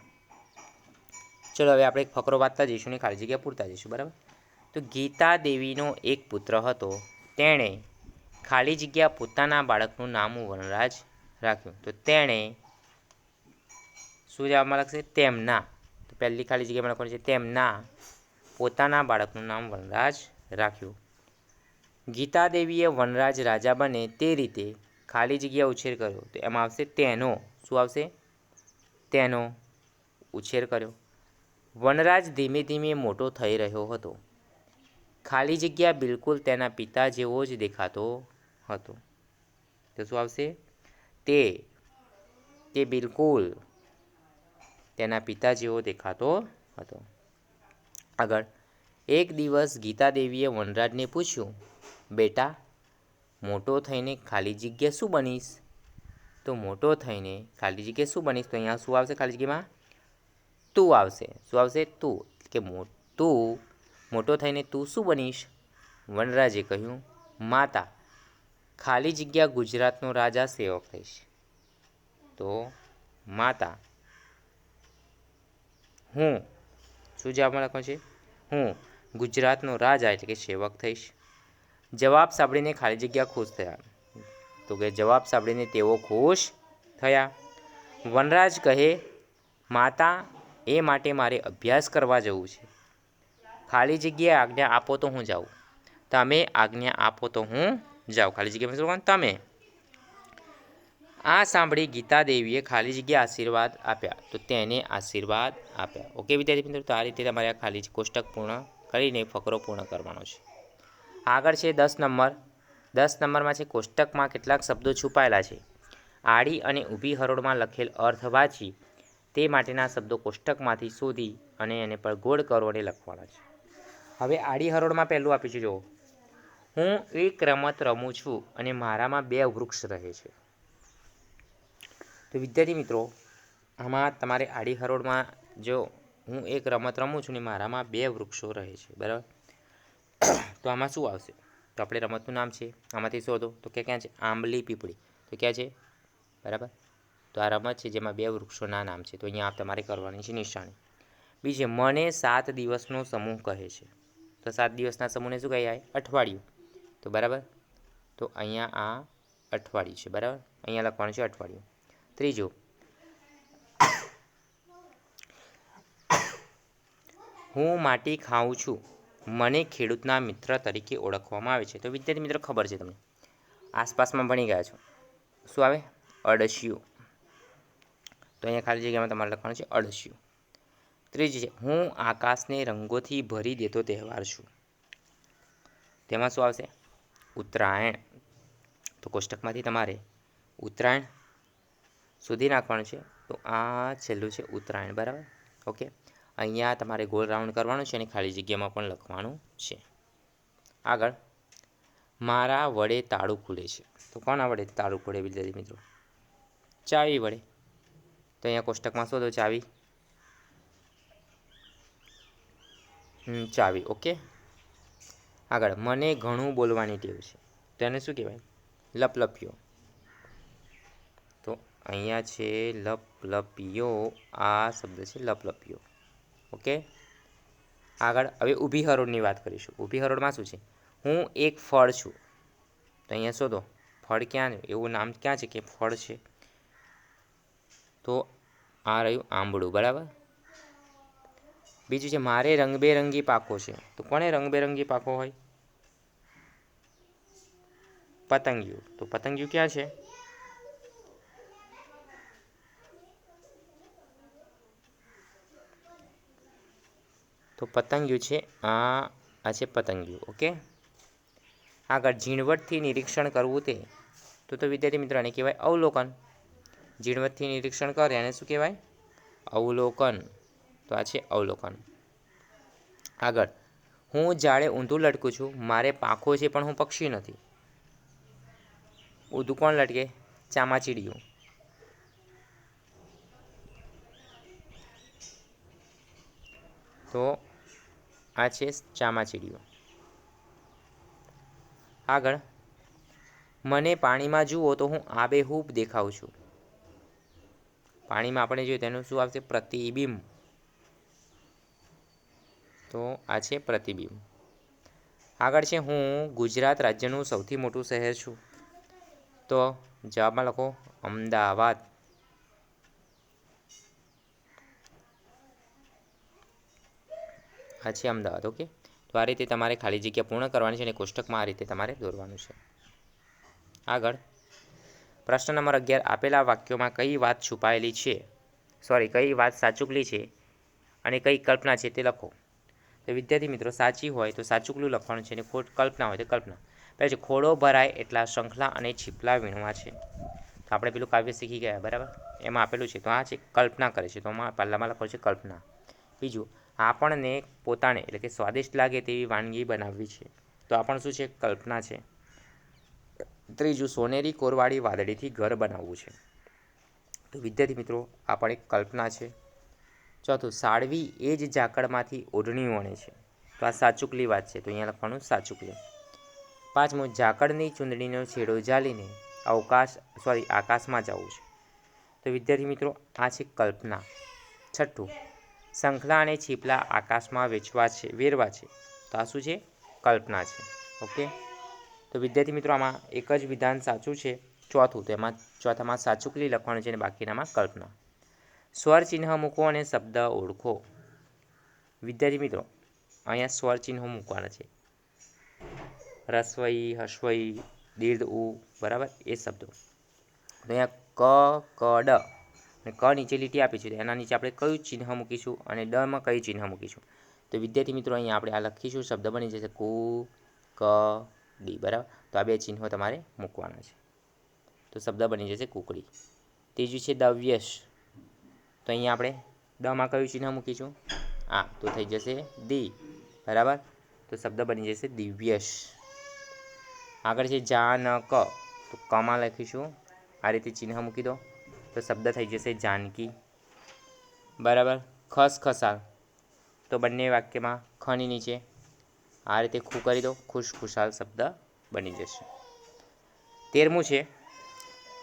ચલો હવે આપણે એક ફકરો વાંચતા જઈશું ને ખાલી જગ્યા પૂરતા જઈશું, બરાબર. તો ગીતા દેવીનો એક પુત્ર હતો, તેણે ખાલી જગ્યા પોતાના બાળકનું નામ વનરાજ રાખ્યું. તો તેણે શું જવાબમાં લખશે? તેમના. તો પહેલી ખાલી જગ્યામાં લખવાનું છે તેમના પોતાના બાળકનું નામ વનરાજ રાખ્યું. ગીતા દેવીએ વનરાજ રાજા બને તે રીતે ખાલી જગ્યા ઉછેર કર્યો. તો એમાં આવશે તેનો. શું આવશે? તેનો ઉછેર કર્યો. વનરાજ ધીમે ધીમે મોટો થઈ રહ્યો હતો. ખાલી જગ્યા બિલકુલ તેના પિતા જેવો જ દેખાતો હતો. તો શું આવશે? તે બિલકુલ તેના પિતા જેવો દેખાતો હતો. આગળ એક દિવસ ગીતા દેવીએ વનરાજને પૂછ્યું, બેટા મોટો થઈને ખાલી જગ્યા શું બનીશ? તો મોટો થઈને ખાલી જગ્યા શું બનીશ? તો અહીંયા શું આવશે? ખાલી જગ્યામાં તું આવશે. શું આવશે? તું. કે તું મોટો થઈને તું શું બનીશ? વનરાજે કહ્યું, માતા ખાલી જગ્યા ગુજરાતનો રાજા સેવક થઈશ. તો માતા હું શું જવાબમાં લખવાનું છે? હું ગુજરાતનો રાજા એટલે કે સેવક થઈશ. જવાબ સાંભળીને ખાલી જગ્યા ખુશ થયા. તો કે જવાબ સાંભળીને તેઓ ખુશ થયા. વનરાજ કહે, માતા એ માટે મારે અભ્યાસ કરવા જવું છે. ખાલી જગ્યાએ આજ્ઞા આપો તો હું જાઉં. તમે આજ્ઞા આપો તો હું જાઉં. ખાલી જગ્યામાં શું લખવાનું? તમે. આ સાંભળી ગીતા દેવીએ ખાલી જગ્યા આશીર્વાદ આપ્યા. તો તેને આશીર્વાદ આપ્યા. ઓકે વિદ્યાર્થી મિત્રો, તો આ રીતે તમારે આ ખાલી કોષ્ટક પૂર્ણ કરીને ફકરો પૂર્ણ કરવાનો છે. આગળ છે 10 નંબર. 10 નંબરમાં છે કોષ્ટકમાં કેટલાક શબ્દો છુપાયેલા છે. આડી અને ઊભી હરોળમાં લખેલ અર્થ વાંચી તે માટેના શબ્દો કોષ્ટકમાંથી શોધી અને એને પર ગોળ કરો અને લખવાના છે. હવે આડી હરોળમાં પહેલું આપ્યું છે, જુઓ. હું એક રમત રમું છું અને મારામાં 2 વૃક્ષ રહે છે. તો વિદ્યાર્થી મિત્રો આમાં તમારે આડી હરોળમાં જો હું એક રમત રમું છું ને મારામાં 2 વૃક્ષો રહે છે, બરાબર. તો આમાં શું આવશે? તો આપણે રમતનું નામ છે, આમાંથી શોધો. તો કે ક્યાં છે? આંબલી પીપળી. તો ક્યાં છે? બરાબર. તો આ રમત છે જેમાં 2 વૃક્ષોના નામ છે. તો અહીંયા તમારે કરવાની છે નિશાની. બીજે મને 7 દિવસનો સમૂહ કહે છે. તો 7 દિવસના સમૂહને શું કહેવાય? અઠવાડિયું. તો બરાબર. તો અહીંયા આ અઠવાડિયું છે, બરાબર. અહીંયા લખવાનું છે અઠવાડિયું. ત્રીજું, હું માટી ખાઉં છું, મને ખેડૂતના મિત્ર તરીકે ઓળખવામાં આવે છે. તો વિદ્યાર્થી મિત્રો ખબર છે તમને, આસપાસમાં ભણી ગયા છો. શું આવે? અળસિયું. તો અહીંયા ખાલી જગ્યામાં તમારે લખવાનું છે અળસિયું. ત્રીજી છે હું આકાશને રંગોથી ભરી દેતો તહેવાર છું. તેમાં શું આવશે? ઉત્તરાયણ. તો કોષ્ટકમાંથી તમારે ઉત્તરાયણ શોધી નાખવાનું છે. તો આ છેલ્લું છે ઉત્તરાયણ, બરાબર. ઓકે. અહીંયા તમારે ગોળ રાઉન્ડ કરવાનું છે અને ખાલી જગ્યામાં પણ લખવાનું છે. આગળ, મારા વડે તાળું ખુલે છે. તો કોના વડે તાળું ખુલે વિદ્યાર્થી મિત્રો? ચાવી વડે. તો અહીંયા કોષ્ટકમાં શોધો ચાવી. ચાવી. ઓકે. આગળ, મને ઘણું બોલવાની ટેવ છે. તો એને શું કહેવાય? લપલપિયો. તો અહીંયા છે લપલપિયો. આ શબ્દ છે લપલપિયો. ઓકે. આગળ, હવે ઊભી હરોળની વાત કરીશું. ઊભી હરોળમાં શું છે? હું એક ફળ છું. તો અહીંયા શોધો ફળ ક્યાં છે? એવું નામ ક્યાં છે કે ફળ છે? તો આ રહ્યું આંબળું. બરાબર. બીજું છે મારે રંગબેરંગી પાકો છે. તો કોને રંગબેરંગી પાકો હોય? પતંગિયું. તો પતંગિયું ક્યાં છે? તો પતંગિયું છે આ છે પતંગિયું. ઓકે. આગળ, ઝીણવટથી નિરીક્ષણ કરવું તે. તો વિદ્યાર્થી મિત્રો આને કહેવાય અવલોકન. ઝીણવટથી નિરીક્ષણ કરે એને શું કહેવાય? અવલોકન. તો આ છે અવલોકન. આગળ, હું ઝાડે ઊંધું લટકું છું. મારે પાંખો છે પણ હું પક્ષી નથી. ઊંધું કોણ લટકે? ચામાચીડિયું. તો આ છે ચામાચીડિયું. આગળ, મને પાણીમાં જુઓ તો હું આબેહૂબ દેખાઉં છું. પાણીમાં આપણે જોઈએ તેનું શું આવશે? પ્રતિબિંબ. તો આ છે પ્રતિબિંબ. આગળ છે હું ગુજરાત રાજ્યનું સૌથી મોટું શહેર છું. તો જવાબમાં લખો અમદાવાદ. આ છે અમદાવાદ. ઓકે. તો આ રીતે તમારે ખાલી જગ્યા પૂર્ણ કરવાની છે અને કોષ્ટકમાં આ રીતે તમારે દોરવાનું છે. આગળ, પ્રશ્ન નંબર 11. આપેલા વાક્યોમાં કઈ વાત છુપાયેલી છે? કઈ વાત સાચુકલી છે અને કઈ કલ્પના છે તે લખો. તો વિદ્યાર્થી મિત્રો, સાચી હોય તો સાચુકલું લખવાનું છે અને કલ્પના હોય તો કલ્પના. પછી ખોડો ભરાય એટલા શંખલા અને છીપલા વીણવા છે. તો આપણે પેલું કાવ્ય શીખી ગયા. બરાબર. એમાં આપેલું છે. તો આ છે કલ્પના કરે છે. તો પહેલામાં લખવાનું છે કલ્પના. બીજું, આપણને પોતાને એટલે કે સ્વાદિષ્ટ લાગે તેવી વાનગી બનાવવી છે. તો આ પણ શું છે? કલ્પના છે. ત્રીજું, સોનેરી કોરવાળી વાદળીથી ઘર બનાવવું છે. તો વિદ્યાર્થી મિત્રો, આ પણ એક કલ્પના છે. ચોથું, સાળવી એ જ ઝાકળમાંથી ઓઢણી વણે છે. તો આ સાચુકલી વાત છે. તો અહીંયા લખવાનું સાચુકલી. પાંચમું, ઝાકળની ચૂંદડીનો છેડો ઝાલીને આકાશમાં જવું છે. તો વિદ્યાર્થી મિત્રો, આ છે કલ્પના. છઠ્ઠું, શંખલા અને છીપલા આકાશમાં વેરવા છે. તો આ શું છે? કલ્પના છે. ઓકે. તો વિદ્યાર્થી મિત્રો, આમાં એક જ વિધાન સાચું છે, ચોથું. તો એમાં ચોથામાં સાચુકલી લખવાનું છે અને બાકીનામાં કલ્પના. સ્વર ચિહ્ન મૂકો અને શબ્દ ઓળખો. વિદ્યાર્થી મિત્રો, અહીંયા સ્વર ચિહ્નો મૂકવાના છે. રસ્વઈ, હસ્વઈ, દીર્ઘ ઉ. બરાબર. એ શબ્દો. તો અહીંયા ક, ડ અને ક નીચે લીટી આપી છે. એના નીચે આપણે કયું ચિહ્ન મૂકીશું અને ડમાં કયું ચિહ્ન મૂકીશું? તો વિદ્યાર્થી મિત્રો, અહીંયા આપણે આ લખીશું. શબ્દ બની જશે કુ, ક, ડી. બરાબર. તો આ બે ચિહ્નો તમારે મૂકવાના છે. તો શબ્દ બની જશે કુકડી. ત્રીજું છે દવ્યશ. તો અહીંયા આપણે દમાં કયું ચિહ્ન મૂકીશું? તો થઈ જશે દી. બરાબર. તો શબ્દ બની જશે દિવ્યશ. આગળ છે જાનક. તો કમાં લખીશું. આ રીતે ચિહ્ન મૂકી દો તો શબ્દ થઈ જશે જાનકી. બરાબર. ખસખસાલ. તો બંને વાક્યમાં ખની નીચે આ રીતે ખુ કરી દો. ખુશખુશાલ શબ્દ બની જશે. 13મું છે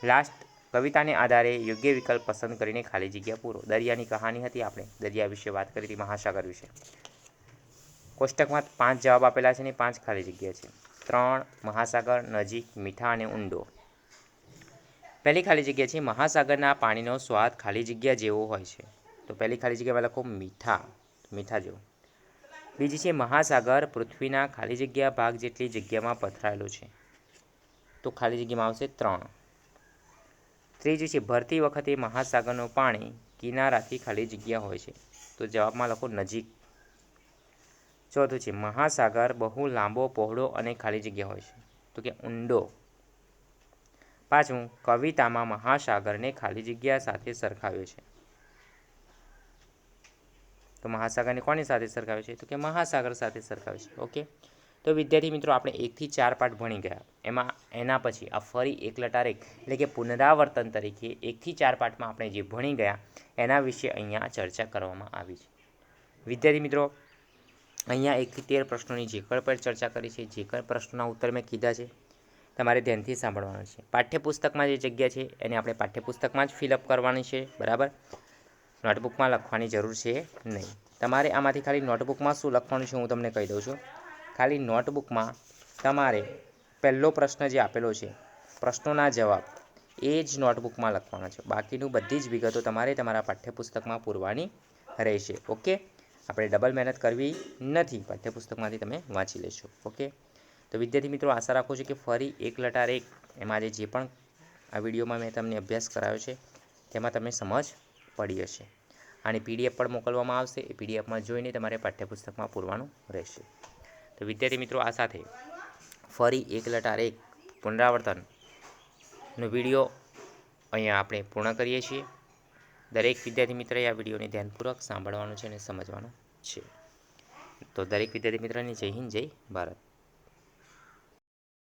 લાસ્ટ. કવિતાને આધારે યોગ્ય વિકલ્પ પસંદ કરીને ખાલી જગ્યા પૂરો. દરિયાની કહાની હતી. આપણે દરિયા વિશે વાત કરી હતી, મહાસાગર વિશે. કોષ્ટકમાં 5 જવાબ આપેલા છે અને 5 ખાલી જગ્યા છે. 3 મહાસાગર, નજીક, મીઠા અને ઊંડો. પહેલી ખાલી જગ્યા છે મહાસાગરના પાણીનો સ્વાદ ખાલી જગ્યા જેવો હોય છે. તો પહેલી ખાલી જગ્યામાં લખો મીઠા. મીઠા જેવો. બીજી છે મહાસાગર પૃથ્વીના ખાલી જગ્યા ભાગ જેટલી જગ્યામાં પથરાયેલો છે. તો ખાલી જગ્યામાં આવશે 3. ત્રીજું છે ભરતી વખતે મહાસાગરનું પાણી કિનારાથી ખાલી જગ્યા હોય છે. તો જવાબમાં લખો નજીક. ચોથું છે મહાસાગર બહુ લાંબો, પહોળો અને ખાલી જગ્યા હોય છે. તો કે ઊંડો. 5મું, કવિતામાં મહાસાગરને ખાલી જગ્યા સાથે સરખાવ્યો છે. તો મહાસાગરને કોની સાથે સરખાવે છે? તો કે મહાસાગર સાથે સરખાવે છે. ઓકે, તો વિદ્યાર્થી મિત્રો આપણે 1 થી 4 પાઠ ભણી ગયા. એના પછી આ ફરી એક લટાર એક એટલે કે પુનરાવર્તન તરીકે 1 થી 4 પાઠમાં આપણે જે ભણી ગયા એના વિશે અહીંયા ચર્ચા કરવામાં આવી છે. વિદ્યાર્થી મિત્રો અહીંયા 1 થી 13 પ્રશ્નોની જે કંઈ પણ ચર્ચા કરી છે, જે કંઈ પ્રશ્નોના ઉત્તર મેં કીધા છે, તમારે ધ્યાનથી સાંભળવાનું છે. પાઠ્યપુસ્તકમાં જે જગ્યા છે એને આપણે પાઠ્યપુસ્તકમાં જ ફિલઅપ કરવાની છે, બરાબર. નોટબુકમાં લખવાની જરૂર છે નહીં. તમારે આમાંથી ખાલી નોટબુકમાં શું લખવાનું છે હું તમને કહી દઉં છું. ખાલી નોટબુકમાં તમારે પહેલો પ્રશ્ન જે આપેલો છે, પ્રશ્નોના જવાબ એ જ નોટબુકમાં લખવાના છે. બાકીનું બધી જ વિગતો તમારે તમારા પાઠ્યપુસ્તકમાં પૂરવાની રહેશે. ઓકે, આપણે ડબલ મહેનત કરવી નથી, પાઠ્યપુસ્તકમાંથી તમે વાંચી લેશો. ઓકે, તો વિદ્યાર્થી મિત્રો આશા રાખું છું કે ફરી એક લટાર એક એમાં જે પણ આ વિડીયોમાં મેં તમને અભ્યાસ કરાવ્યો છે તેમાં તમને સમજ પડી હશે. આની પીડીએફ પણ મોકલવામાં આવશે. એ પીડીએફમાં જોઈને તમારે પાઠ્યપુસ્તકમાં પૂરવાનું રહેશે. તો વિદ્યાર્થી મિત્રો આ સાથે ફરી એક લટાર એક પુનરાવર્તનનો વિડીયો અહીંયા આપણે પૂર્ણ કરીએ છીએ. દરેક વિદ્યાર્થી મિત્રએ આ વિડીયોને ધ્યાનપૂર્વક સાંભળવાનું છે અને સમજવાનું છે. તો દરેક વિદ્યાર્થી મિત્રને જય હિન્દ, જય ભારત.